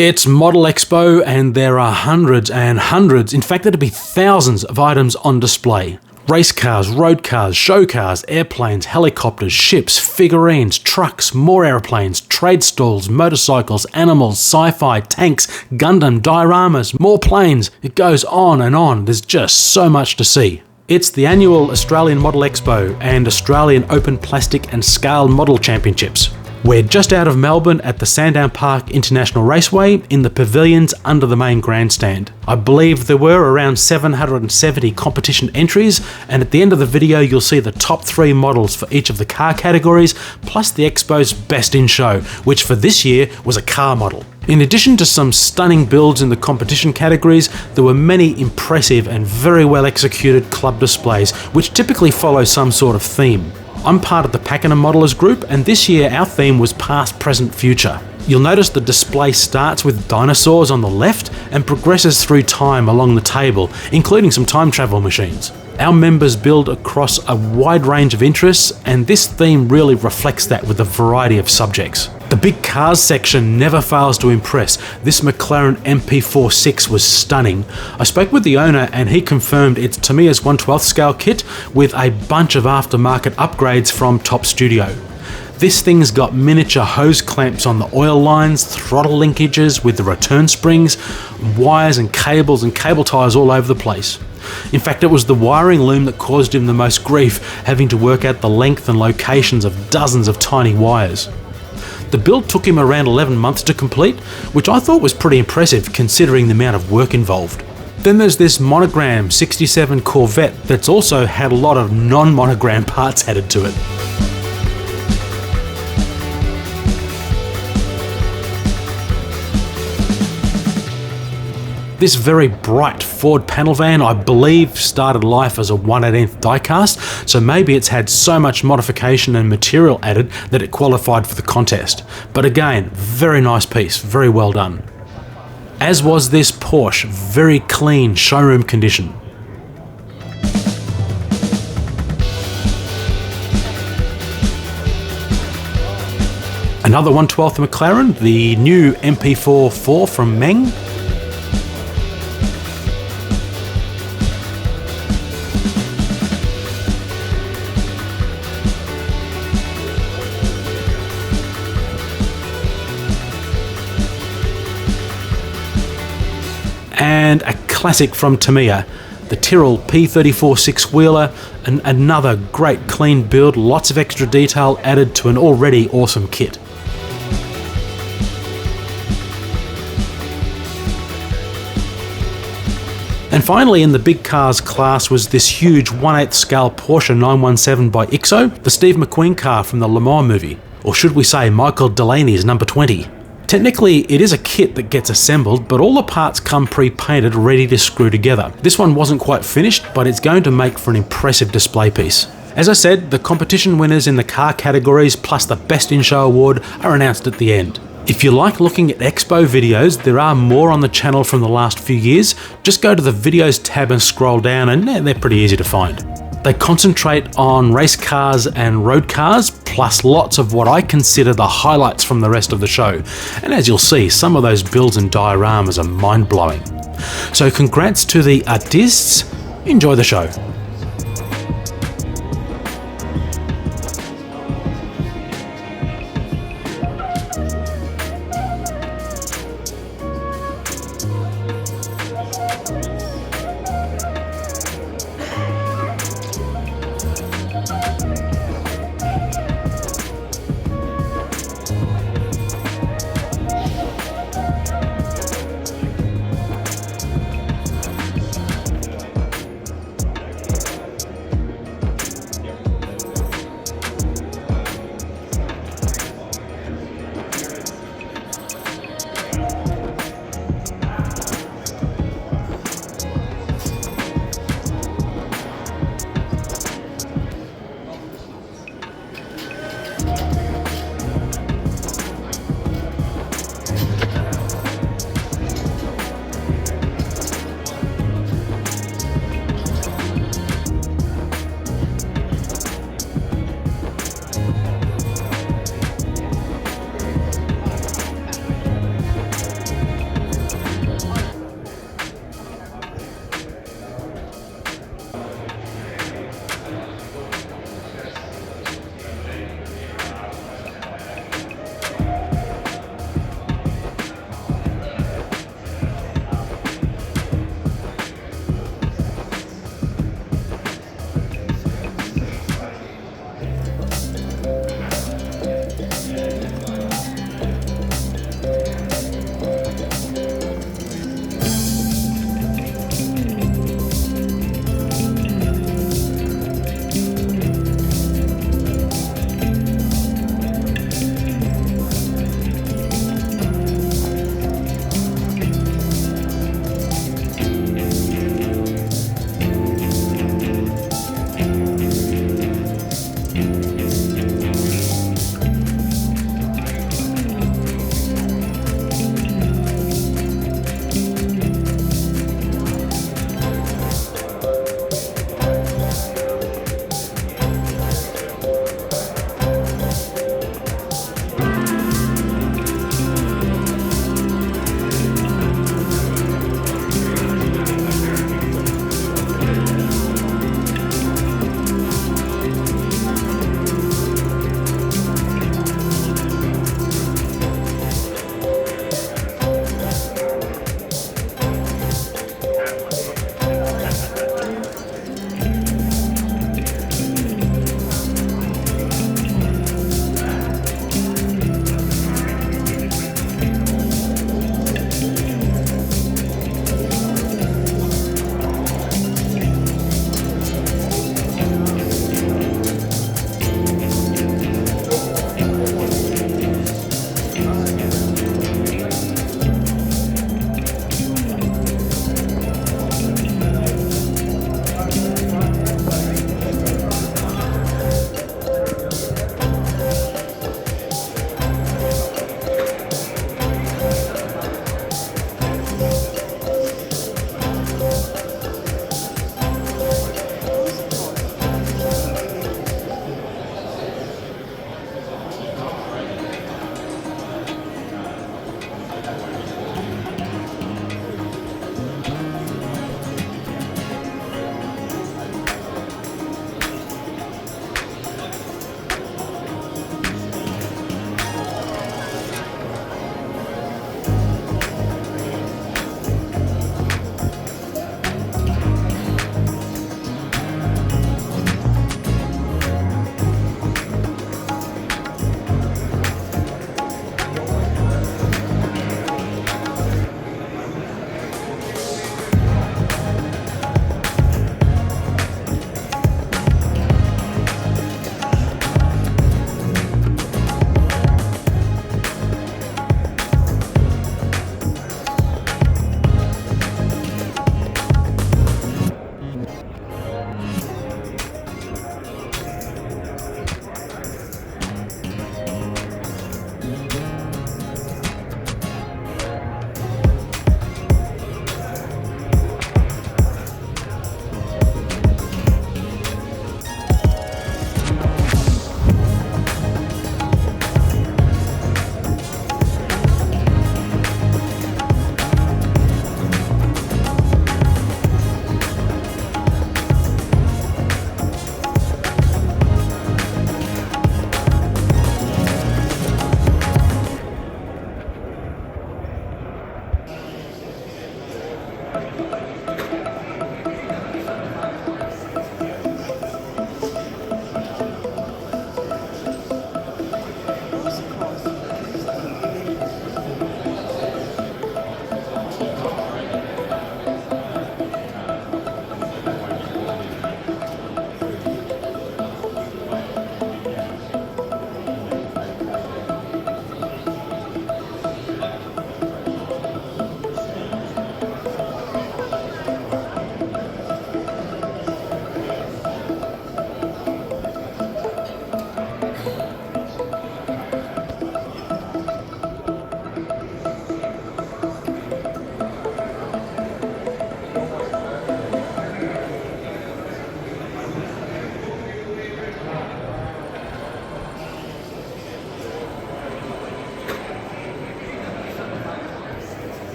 It's Model Expo and there are hundreds and hundreds, in fact it'd be thousands of items on display. Race cars, road cars, show cars, airplanes, helicopters, ships, figurines, trucks, more airplanes, trade stalls, motorcycles, animals, sci-fi, tanks, Gundam, dioramas, more planes. It goes on and on. There's just so much to see. It's the annual Australian Model Expo and Australian Open Plastic and Scale Model Championships. We're just out of Melbourne at the Sandown Park International Raceway in the pavilions under the main grandstand. I believe there were around 770 competition entries, and at the end of the video you'll see the top 3 models for each of the car categories, plus the Expo's best in show, which for this year was a car model. In addition to some stunning builds in the competition categories, there were many impressive and very well executed club displays, which typically follow some sort of theme. I'm part of the Pakenham Modelers group, and this year our theme was past, present, future. You'll notice the display starts with dinosaurs on the left and progresses through time along the table, including some time travel machines. Our members build across a wide range of interests, and this theme really reflects that with a variety of subjects. The big cars section never fails to impress. This McLaren MP46 was stunning. I spoke with the owner and he confirmed it's Tamiya's 1/12 scale kit with a bunch of aftermarket upgrades from Top Studio. This thing's got miniature hose clamps on the oil lines, throttle linkages with the return springs, wires and cables and cable ties all over the place. In fact, it was the wiring loom that caused him the most grief, having to work out the length and locations of dozens of tiny wires. The build took him around 11 months to complete, which I thought was pretty impressive considering the amount of work involved. Then there's this monogram 67 Corvette that's also had a lot of non-monogram parts added to it. This very bright Ford panel van, I believe, started life as a 1/18 diecast, so maybe it's had so much modification and material added that it qualified for the contest. But again, very nice piece, very well done. As was this Porsche, very clean showroom condition. Another 1/12 McLaren, the new MP4 from Meng. And a classic from Tamiya, the Tyrrell P34 six-wheeler, and another great clean build, lots of extra detail added to an already awesome kit. And finally, in the big cars class was this huge 1/8 scale Porsche 917 by IXO, the Steve McQueen car from the Le Mans movie, or should we say Michael Delaney's number 20. Technically, it is a kit that gets assembled, but all the parts come pre-painted, ready to screw together. This one wasn't quite finished, but it's going to make for an impressive display piece. As I said, the competition winners in the car categories plus the Best in Show award are announced at the end. If you like looking at Expo videos, there are more on the channel from the last few years. Just go to the videos tab and scroll down, and they're pretty easy to find. They concentrate on race cars and road cars, plus lots of what I consider the highlights from the rest of the show. And as you'll see, some of those builds and dioramas are mind-blowing. So congrats to the artists, enjoy the show.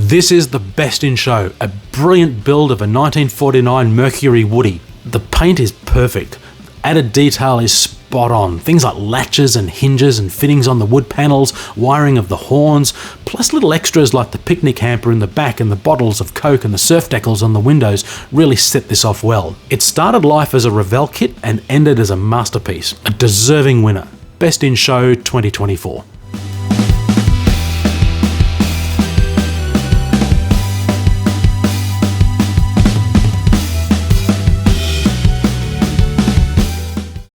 This is the best in show, a brilliant build of a 1949 Mercury Woody. The paint is perfect, added detail is spot on, things like latches and hinges and fittings on the wood panels, wiring of the horns, plus little extras like the picnic hamper in the back and the bottles of Coke and the surf decals on the windows really set this off well. It started life as a Revell kit and ended as a masterpiece, a deserving winner. Best in Show 2024.